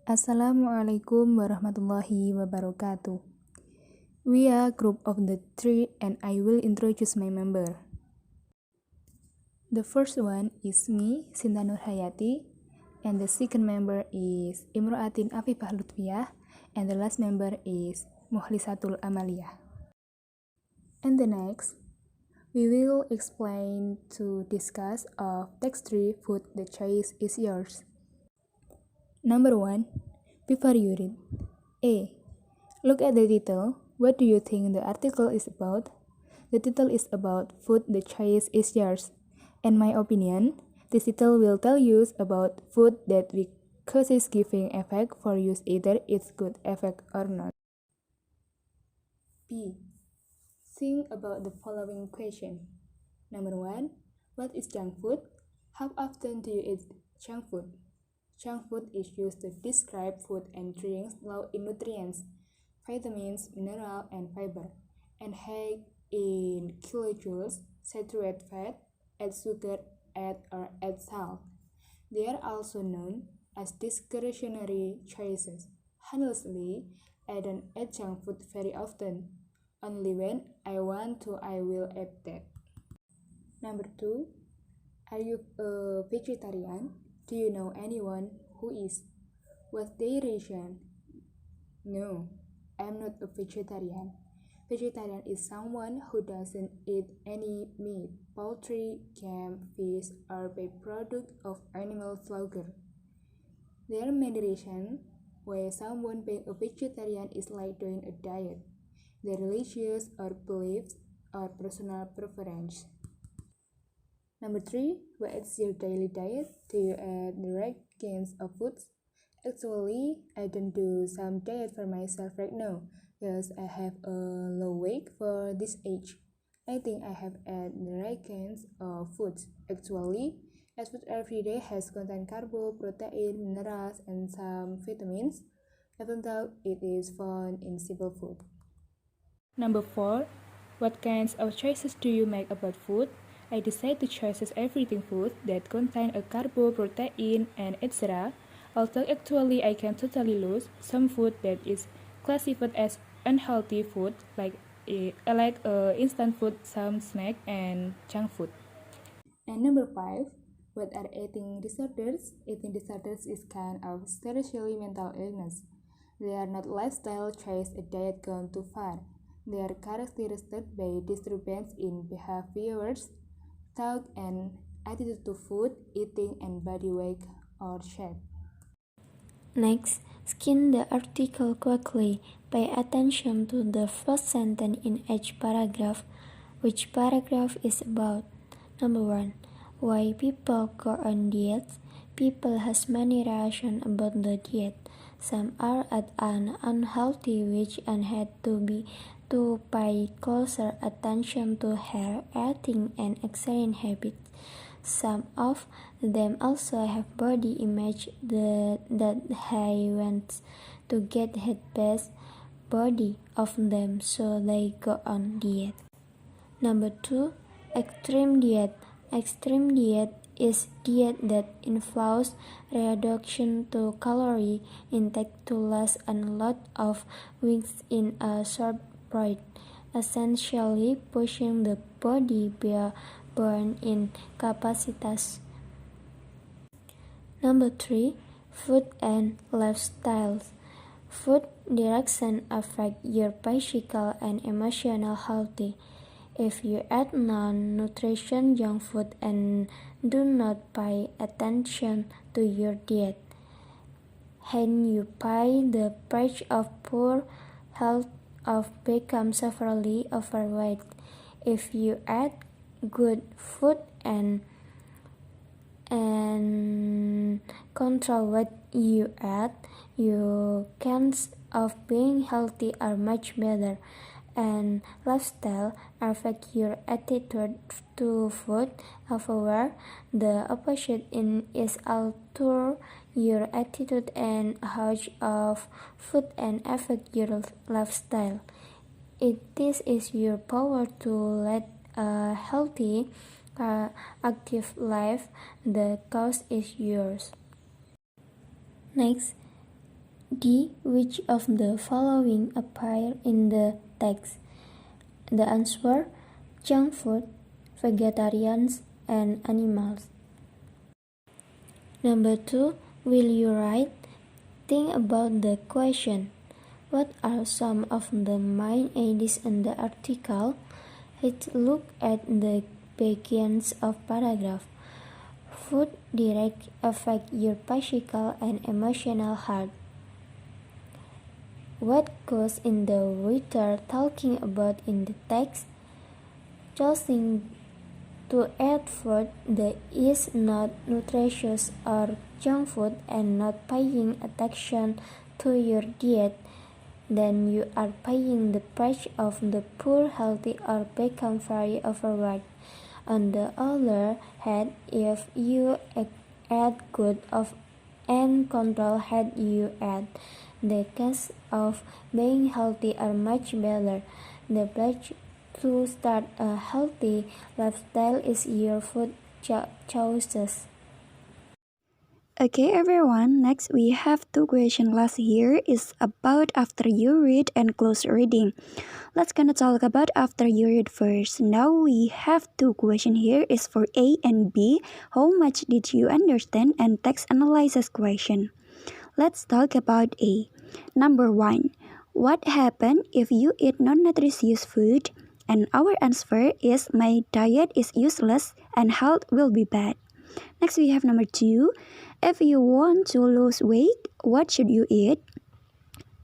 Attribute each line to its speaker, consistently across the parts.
Speaker 1: Assalamualaikum warahmatullahi wabarakatuh. We are a group of the three and I will introduce my member. The first one is me, Sinta Nurhayati, and the second member is Imro'atin Afifah Lutfiyah, and the last member is Muhlisatul Amalia. And the next, we will explain to discuss of text 3 food the choice is yours. Number 1. Before you read. A. Look at the title. What do you think the article is about? The title is about food, the choice is yours. In my opinion, this title will tell you about food that we causes giving effect for use either its good effect or not. B. Think about the following question. Number 1. What is junk food? How often do you eat junk food? Junk food is used to describe food and drinks low in nutrients, vitamins, mineral, and fiber, and high in kilojoules, saturated fat, add sugar, or add salt. They are also known as discretionary choices. Honestly, I don't eat junk food very often. Only when I want to, I will eat that. Number 2. Are you a vegetarian? Do you know anyone who is? What's their reason? No, I'm not a vegetarian. Vegetarian is someone who doesn't eat any meat, poultry, game, fish, or byproduct of animal slaughter. There are many reasons why someone being a vegetarian is like doing a diet. Their religious or beliefs or personal preference. Number 3, what is your daily diet? Do you eat the right kinds of foods? Actually, I don't do some diet for myself right now because I have a low weight for this age. I think I have ate the right kinds of foods. Actually, as food every day has contain carbo, protein, minerals, and some vitamins, even though it is found in simple food. Number 4, what kinds of choices do you make about food? I decide to choose everything food that contain a carbo, protein, and etc. Although actually I can totally lose some food that is classified as unhealthy food like instant food, some snack, and junk food. And number 5, what are eating disorders? Eating disorders is kind of seriously mental illness. They are not lifestyle choice a diet gone too far. They are characterized by disturbance in behaviors, thought and attitude to food, eating, and body weight or shape.
Speaker 2: Next, skim the article quickly. Pay attention to the first sentence in each paragraph. Which paragraph is about? Number 1. Why people go on diets? People has many reactions about the diet. Some are at an unhealthy weight and had to pay closer attention to her eating and exercise habits. Some of them also have body image that they want to get the best body of them, so they go on diet. Number 2, extreme diet. Extreme diet is diet that involves reduction to calorie intake to lose a lot of weight in a short period, essentially pushing the body beyond in capacities. Number 3, food and lifestyles. Food direction affect your physical and emotional health. If you eat non-nutrition junk food and do not pay attention to your diet, then you pay the price of poor health of become severely overweight. If you eat good food and control what you eat, your chances of being healthy are much better. And lifestyle affect your attitude to food. However, the opposite is alter your attitude and how of food and affect your lifestyle. This is your power to lead a healthy, active life. The cause is yours. Next, D. Which of the following appear in the text? The answer: junk food, vegetarians, and animals. Number 2. Will you write? Think about the question. What are some of the main ideas in the article? Let's look at the begins of paragraph. Food direct affect your physical and emotional health. What goes in the writer talking about in the text? Choosing to eat food that is not nutritious or junk food and not paying attention to your diet, then you are paying the price of the poor healthy or become very overweight. On the other hand, if you eat good of and control how you eat, the case of being healthy are much better. The pledge to start a healthy lifestyle is your food choices.
Speaker 3: Okay everyone, next we have two questions last here is about after you read and close reading. Let's gonna talk about after you read first. Now we have two questions here is for A and B. How much did you understand and text analysis question. Let's talk about A. Number 1. What happened if you eat non-nutritious food? And our answer is my diet is useless and health will be bad. Next we have number 2. If you want to lose weight, what should you eat?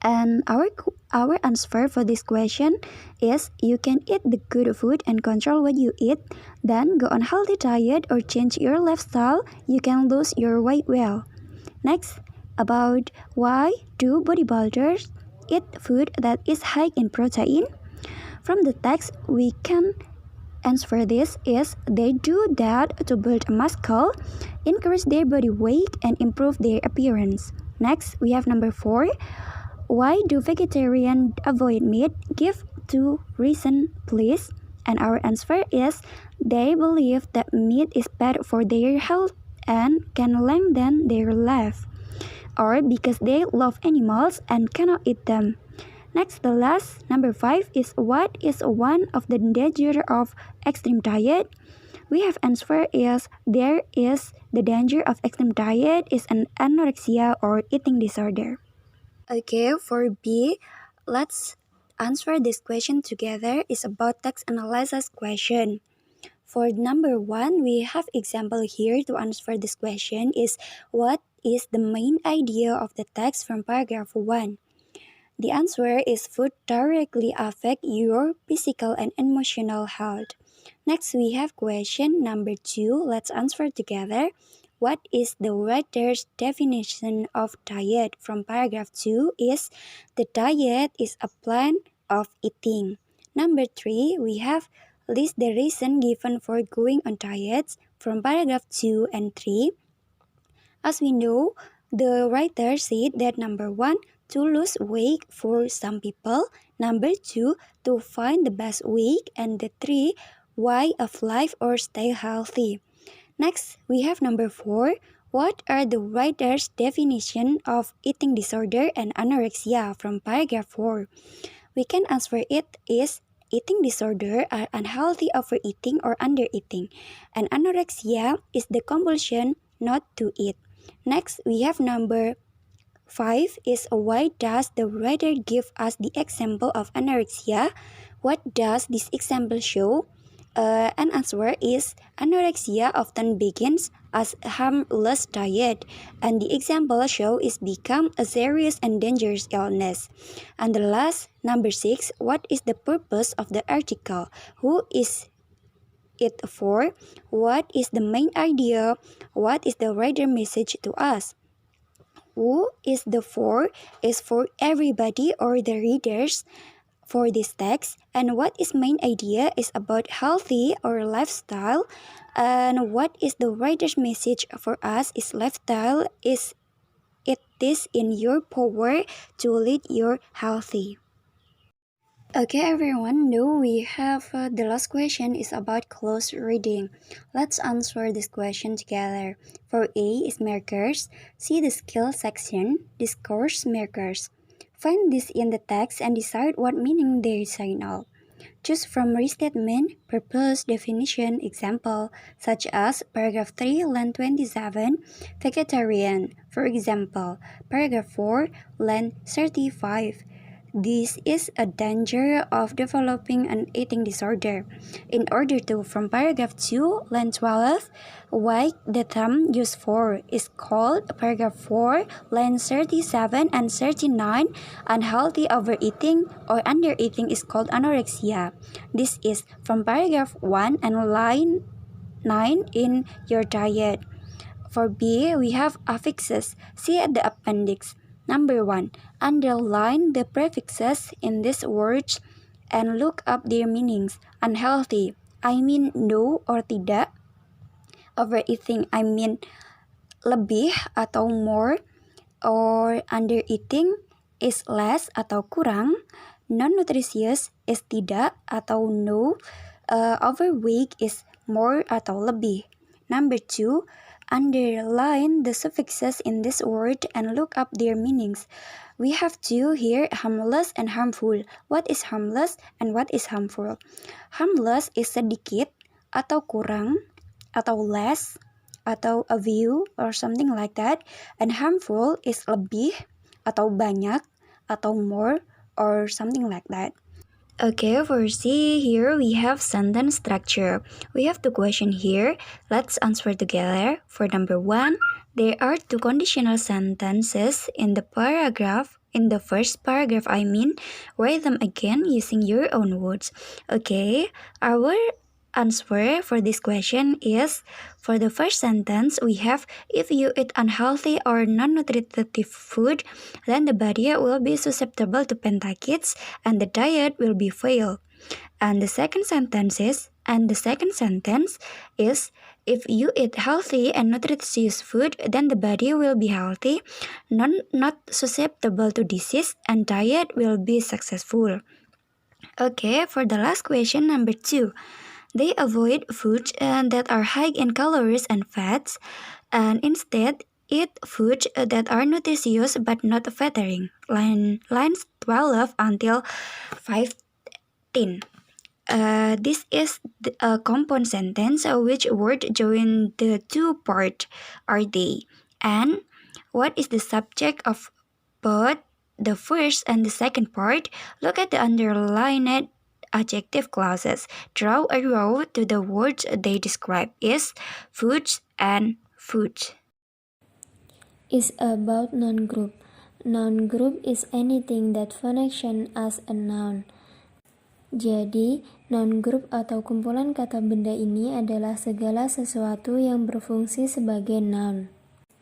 Speaker 3: And our answer for this question is you can eat the good food and control what you eat, then go on healthy diet or change your lifestyle, you can lose your weight well. Next, about why do bodybuilders eat food that is high in protein? From the text, we can answer this is they do that to build muscle, increase their body weight, and improve their appearance. Next, we have number 4. Why do vegetarians avoid meat? Give 2 reasons, please. And our answer is they believe that meat is bad for their health and can lengthen their life, or because they love animals and cannot eat them. Next, the last, number 5 is what is one of the danger of extreme diet? We have answer is there is the danger of extreme diet is an anorexia or eating disorder. Okay, for B, let's answer this question together. It's about text analysis question. For number 1, we have example here to answer this question is what is the main idea of the text from paragraph 1? The answer is food directly affect your physical and emotional health. Next, we have question number 2. Let's answer together. What is the writer's definition of diet? From paragraph 2 is the diet is a plan of eating. Number 3, we have list the reason given for going on diets from paragraph 2 and 3. As we know, the writer said that number 1, to lose weight for some people, number 2, to find the best weight, and the 3, way of life or stay healthy. Next, we have number 4. What are the writer's definition of eating disorder and anorexia from paragraph 4? We can answer it is eating disorder are unhealthy overeating or undereating, and anorexia is the compulsion not to eat. Next, we have number 5 is why does the writer give us the example of anorexia? What does this example show? An answer is anorexia often begins as a harmless diet, and the example show is become a serious and dangerous illness. And the last, number 6, what is the purpose of the article? Who is it for? What is the main idea? What is the writer message to us? Who is the for is for everybody or the readers for this text, and what is main idea is about healthy or lifestyle, and what is the writer's message for us is lifestyle is it is in your power to lead your healthy. Okay, everyone, now we have the last question is about close reading. Let's answer this question together. For A is markers, see the skill section, discourse markers. Find this in the text and decide what meaning they signal. Choose from restatement, purpose, definition, example, such as paragraph 3, line 27, vegetarian. For example, paragraph 4, line 35. This is a danger of developing an eating disorder. In order to, from paragraph 2, line 12, why the term used for is called paragraph 4, line 37 and 39, unhealthy overeating or undereating is called anorexia. This is from paragraph 1 and line 9 in your diet. For B, we have affixes. See at the appendix. Number 1. Underline the prefixes in these words and look up their meanings. Unhealthy, I mean no or tidak. Overeating, I mean lebih atau more. Or undereating is less atau kurang. Non-nutritious is tidak atau no. Overweight is more atau lebih. Number 2, underline the suffixes in this word and look up their meanings. We have two here, harmless and harmful. What is harmless and what is harmful? Harmless is sedikit atau kurang atau less atau a few or something like that. And harmful is lebih atau banyak atau more or something like that. Okay, for C, here we have sentence structure. We have two questions here. Let's answer together. For number 1, there are two conditional sentences in the paragraph. In the first paragraph, write them again using your own words. Okay, our answer for this question is, for the first sentence, we have, if you eat unhealthy or non-nutritive food, then the body will be susceptible to pentakids and the diet will be failed. And the second sentence is, if you eat healthy and nutritious food, then the body will be healthy, not susceptible to disease, and diet will be successful. Okay, for the last question, number 2. They avoid foods that are high in calories and fats, and instead eat foods that are nutritious but not fattening. Lines 12 until 15. This is a compound sentence which word join the two part are they, and what is the subject of both the first and the second part? Look at the underlined adjective clauses. Draw a row to the words they describe is foods and food.
Speaker 2: Is about noun group. Noun group is anything that function as a noun. Jadi, noun group atau kumpulan kata benda ini adalah segala sesuatu yang berfungsi sebagai noun.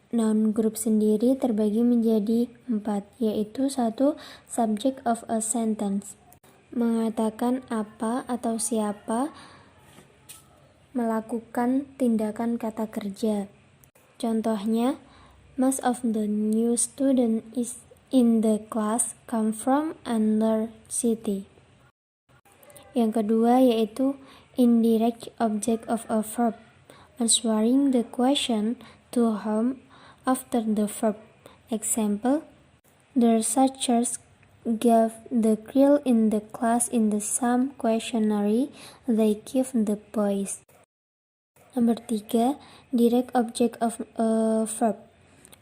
Speaker 2: Noun group sendiri terbagi menjadi 4, yaitu 1. Subject of a sentence, mengatakan apa atau siapa melakukan tindakan kata kerja. Contohnya, most of the new students in the class come from another city. Yang kedua yaitu indirect object of a verb, answering the question to whom after the verb. Example, the researchers gave the grill in the class in the same questionnaire they give the boys. Number 3, direct object of a verb,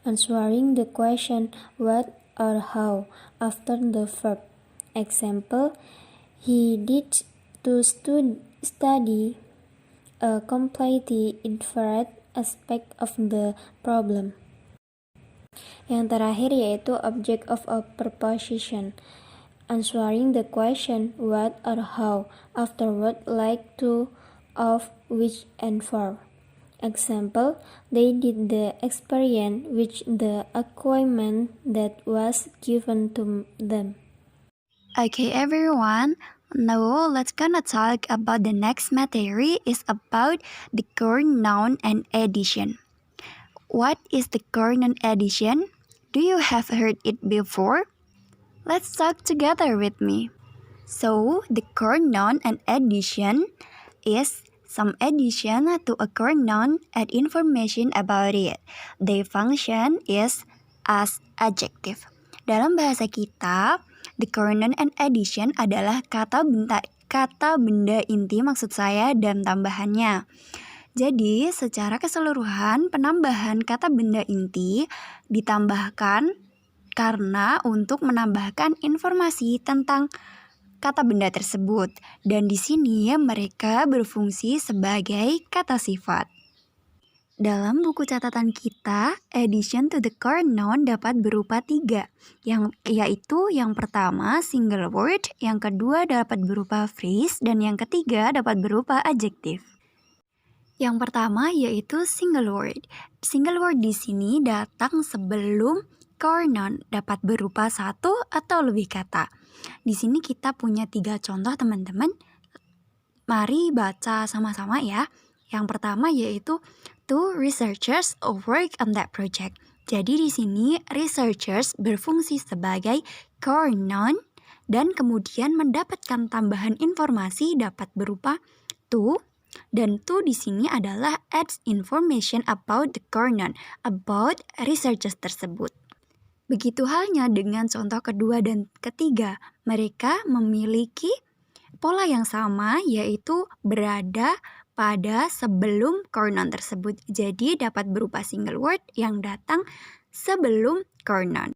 Speaker 2: answering the question what or how after the verb. Example, he did to study a completely different aspect of the problem. Yang terakhir yaitu object of a preposition, answering the question what or how afterward like to, of, which, and for. Example, they did the experiment with the equipment that was given to them.
Speaker 3: Okay, everyone. Now let's gonna talk about the next material is about the current noun and addition. What is the current addition? Do you have heard it before? Let's talk together with me. So, the core noun and addition is some addition to a core noun add information about it. Their function is as adjective. Dalam bahasa kita, the core noun and addition adalah kata benda inti maksud saya dan tambahannya. Jadi, secara keseluruhan penambahan kata benda inti ditambahkan karena untuk menambahkan informasi tentang kata benda tersebut, dan di sini mereka berfungsi sebagai kata sifat. Dalam buku catatan kita, addition to the core noun dapat berupa 3, yaitu yang pertama single word, yang kedua dapat berupa phrase, dan yang ketiga dapat berupa adjective. Yang pertama yaitu single word. Single word di sini datang sebelum core noun, dapat berupa satu atau lebih kata. Di sini kita punya 3 contoh teman-teman. Mari baca sama-sama ya. Yang pertama yaitu two researchers work on that project. Jadi di sini researchers berfungsi sebagai core noun dan kemudian mendapatkan tambahan informasi dapat berupa to. Dan to di sini adalah adds information about the core noun, about researchers tersebut. Begitu halnya dengan contoh kedua dan ketiga, mereka memiliki pola yang sama yaitu berada pada sebelum core noun tersebut. Jadi dapat berupa single word yang datang sebelum core noun.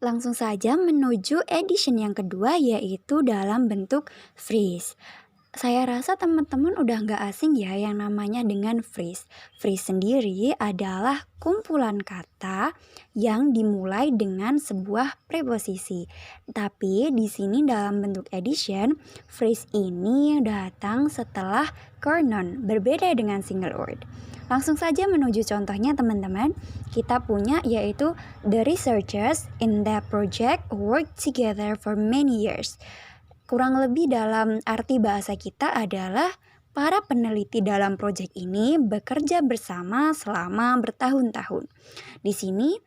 Speaker 3: Langsung saja menuju addition yang kedua yaitu dalam bentuk phrase. Saya rasa teman-teman udah nggak asing ya yang namanya dengan phrase. Phrase sendiri adalah kumpulan kata yang dimulai dengan sebuah preposisi. Tapi di sini dalam bentuk addition, phrase ini datang setelah core noun, berbeda dengan single word. Langsung saja menuju contohnya teman-teman. Kita punya yaitu the researchers in that project worked together for many years. Kurang lebih dalam arti bahasa kita adalah para peneliti dalam proyek ini bekerja bersama selama bertahun-tahun. Di sini,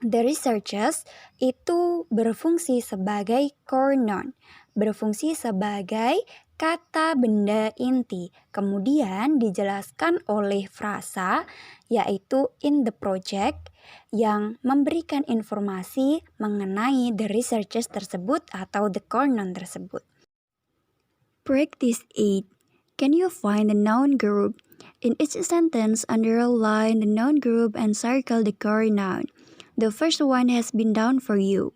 Speaker 3: the researchers itu berfungsi sebagai core noun, berfungsi sebagai kata benda inti. Kemudian dijelaskan oleh frasa yaitu in the project yang memberikan informasi mengenai the researchers tersebut atau the core noun tersebut. Practice 8. Can you find the noun group? In each sentence, underline the noun group and circle the core noun. The first one has been done for you.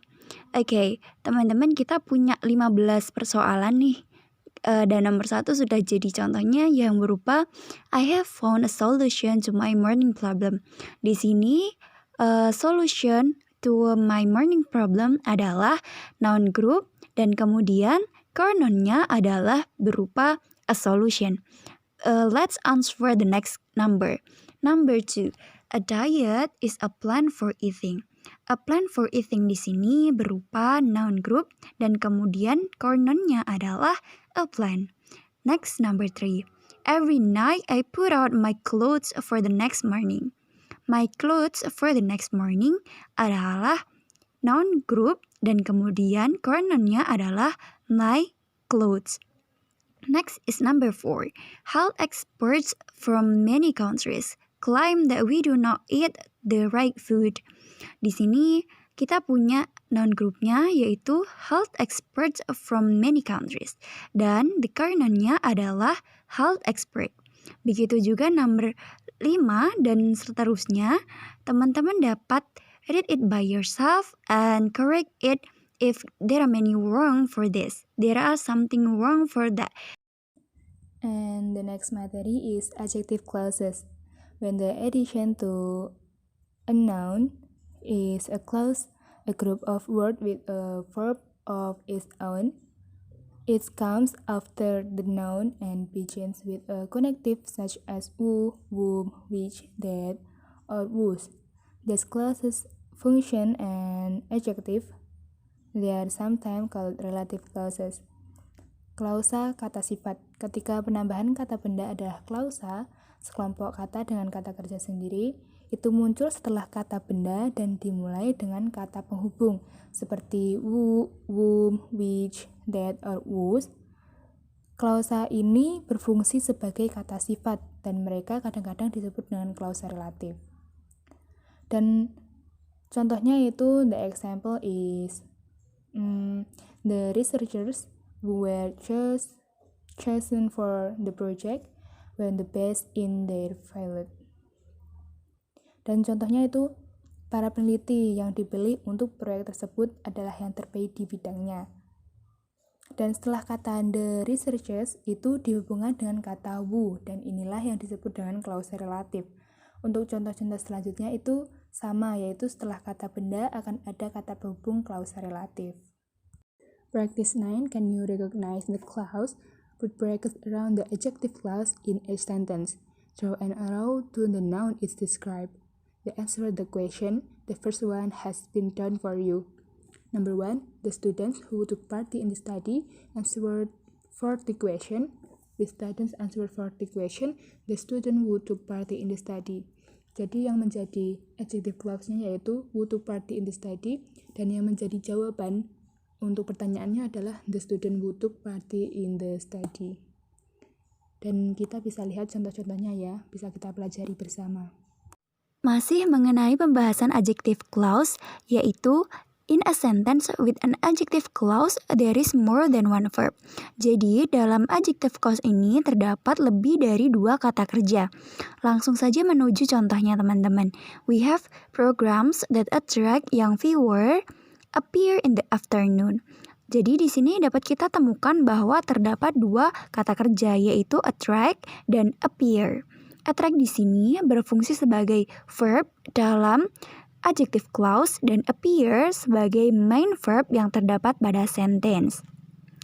Speaker 3: Oke, teman-teman kita punya 15 persoalan nih. Dan nomor 1 sudah jadi contohnya yang berupa I have found a solution to my morning problem. Di sini solution to my morning problem adalah noun group dan kemudian core noun-nya adalah berupa a solution. Let's answer the next number. Number 2. A diet is a plan for eating. A plan for eating di sini berupa noun group dan kemudian core noun-nya adalah a plan. Next, number 3. Every night I put out my clothes for the next morning. My clothes for the next morning adalah noun group dan kemudian core noun-nya adalah my clothes. Next is number 4. Health experts from many countries claim that we do not eat the right food. Di sini kita punya noun groupnya yaitu health experts from many countries dan the core noun-nya adalah health expert. Begitu juga number 5 dan seterusnya, teman-teman dapat read it by yourself and correct it if there are many wrong for this. There are something wrong for that.
Speaker 1: And the next material is adjective clauses. When the addition to a noun is a clause, a group of words with a verb of its own. It comes after the noun and begins with a connective such as who, whom, which, that, or whose. These clauses function an adjective. They are sometimes called relative clauses. Klausa kata sifat. Ketika penambahan kata benda adalah klausa, sekelompok kata dengan kata kerja sendiri, itu muncul setelah kata benda dan dimulai dengan kata penghubung seperti who, whom, which, that, or whose. Klausa ini berfungsi sebagai kata sifat dan mereka kadang-kadang disebut dengan klausa relatif. Dan contohnya itu the example is the researchers who were chosen for the project were the best in their field. Dan contohnya itu para peneliti yang dipilih untuk proyek tersebut adalah yang terbaik di bidangnya. Dan setelah kata the researchers itu dihubungkan dengan kata who, dan inilah yang disebut dengan klausa relatif. Untuk contoh-contoh selanjutnya itu sama, yaitu setelah kata benda akan ada kata penghubung klausa relatif. Practice 9. Can you recognize the clause put brackets around the adjective clause in a sentence? Draw an arrow to the noun is described. The answer to the question, the first one has been done for you. Number 1, the students who took part in the study answered for the question. The students answered for the question, the student who took part in the study. Jadi yang menjadi adjective clause-nya yaitu who took part in the study, dan yang menjadi jawaban untuk pertanyaannya adalah the student who took part in the study. Dan kita bisa lihat contoh-contohnya ya, bisa kita pelajari bersama.
Speaker 3: Masih mengenai pembahasan adjective clause, yaitu in a sentence with an adjective clause, there is more than one verb. Jadi, dalam adjective clause ini terdapat lebih dari 2 kata kerja. Langsung saja menuju contohnya teman-teman. We have programs that attract young viewer appear in the afternoon. Jadi di sini dapat kita temukan bahwa terdapat 2 kata kerja, yaitu attract dan appear. Attract di sini berfungsi sebagai verb dalam adjective clause dan appear sebagai main verb yang terdapat pada sentence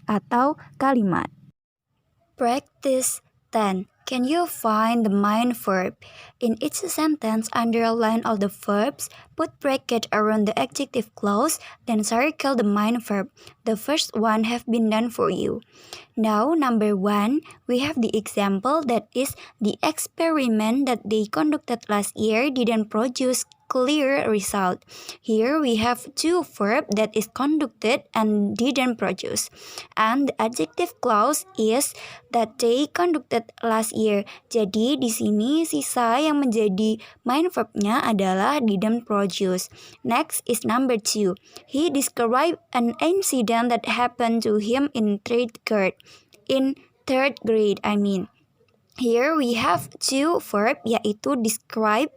Speaker 3: atau kalimat. Practice 10. Can you find the main verb? In each sentence, underline all the verbs, put bracket around the adjective clause, then circle the main verb. The first one have been done for you. Now, number 1, we have the example that is the experiment that they conducted last year didn't produce clear result. Here we have 2 verb that is conducted and didn't produce. And the adjective clause is that they conducted last year. Jadi di sini sisa yang menjadi main verbnya adalah didn't produce. Next is number 2. He described an incident that happened to him in third grade. Here we have 2 verb yaitu describe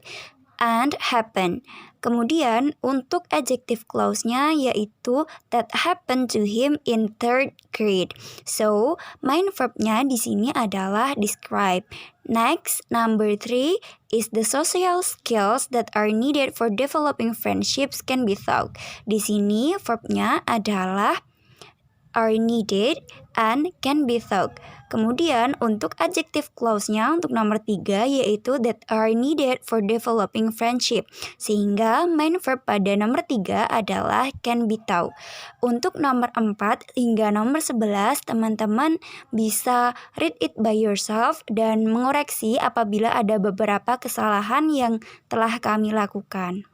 Speaker 3: and happen. Kemudian untuk adjective clause-nya yaitu that happened to him in third grade. So, main verb-nya di sini adalah describe. Next, number 3 is the social skills that are needed for developing friendships can be taught. Di sini verb-nya adalah are needed and can be taught. Kemudian untuk adjective clause-nya untuk nomor 3 yaitu that are needed for developing friendship. Sehingga main verb pada nomor 3 adalah can be taught. Untuk nomor 4 hingga nomor 11 teman-teman bisa read it by yourself dan mengoreksi apabila ada beberapa kesalahan yang telah kami lakukan.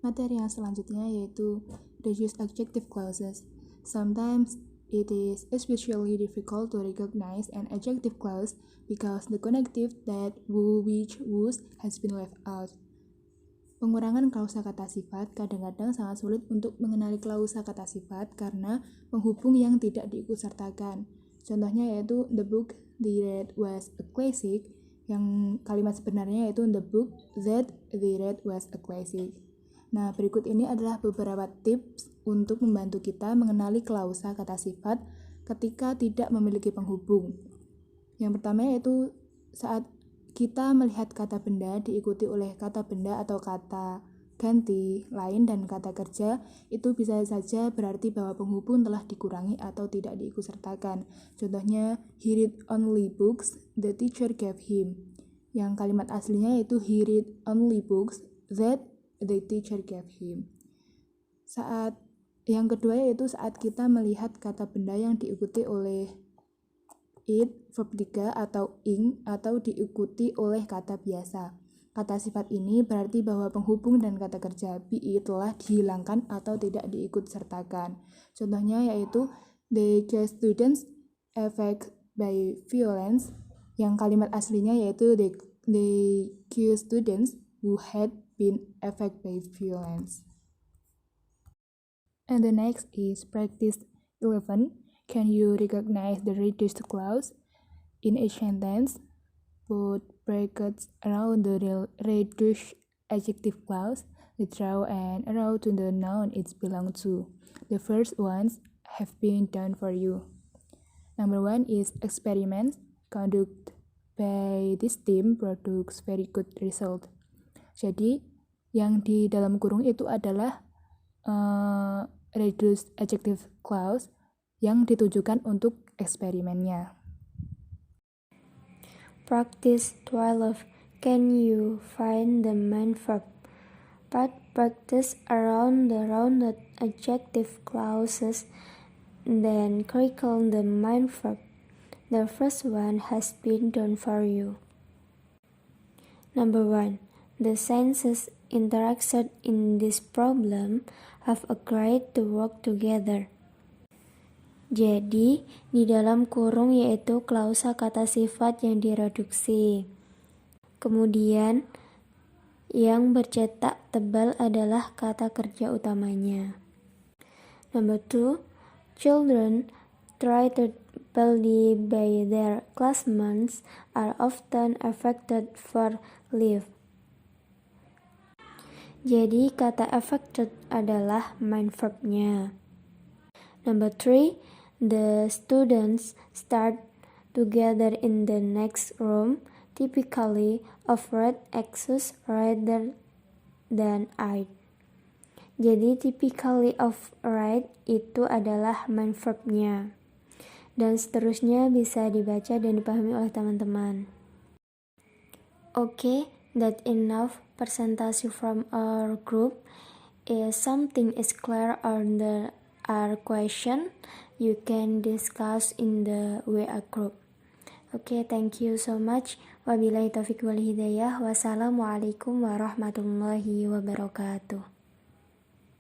Speaker 1: Materi yang selanjutnya yaitu the use adjective clauses. Sometimes it is especially difficult to recognize an adjective clause because the connective that who, which, whose has been left out. Pengurangan klausa kata sifat kadang-kadang sangat sulit untuk mengenali klausa kata sifat karena penghubung yang tidak diikutsertakan. Contohnya yaitu the book they read was a classic, yang kalimat sebenarnya yaitu the book that they read was a classic. Nah, berikut ini adalah beberapa tips untuk membantu kita mengenali klausa kata sifat ketika tidak memiliki penghubung. Yang pertama yaitu saat kita melihat kata benda diikuti oleh kata benda atau kata ganti lain dan kata kerja, itu bisa saja berarti bahwa penghubung telah dikurangi atau tidak diikutsertakan. Contohnya, he read only books the teacher gave him. Yang kalimat aslinya yaitu he read only books that the teacher gave him. Yang kedua yaitu saat kita melihat kata benda yang diikuti oleh it, verb 3 atau ing, atau diikuti oleh kata biasa. Kata sifat ini berarti bahwa penghubung dan kata kerja be telah dihilangkan atau tidak diikutsertakan. Contohnya yaitu the case students affected by violence, yang kalimat aslinya yaitu the case students who had been affected by violence. And the next is practice 11. Can you recognize the reduced clause? In a sentence, put brackets around the reduced adjective clause, withdraw and arrow to the noun it belongs to. The first ones have been done for you. Number 1 is experiments conducted by this team products very good result. Jadi, yang di dalam kurung itu adalah reduced adjective clause yang ditujukan untuk eksperimennya.
Speaker 2: Practice 12. Can you find the main verb? Put practice around the rounded adjective clauses, then circle the main verb. The first one has been done for you. Number 1. The senses interested in this problem have agreed to work together. Jadi, di dalam kurung yaitu klausa kata sifat yang direduksi. Kemudian, yang bercetak tebal adalah kata kerja utamanya. Number 2. Children treated badly by their classmates are often affected for leave. Jadi, kata affected adalah main verbnya. Number 3. The students start together in the next room, typically avoid X's rather than I. Jadi, typically avoid itu adalah main verbnya. Dan seterusnya bisa dibaca dan dipahami oleh teman-teman. Okay, that's enough presentation from our group. If something is clear on our question, you can discuss in the WA group. Okay, thank you so much. Wabillahi taufiq wal hidayah. Wassalamualaikum warahmatullahi wabarakatuh.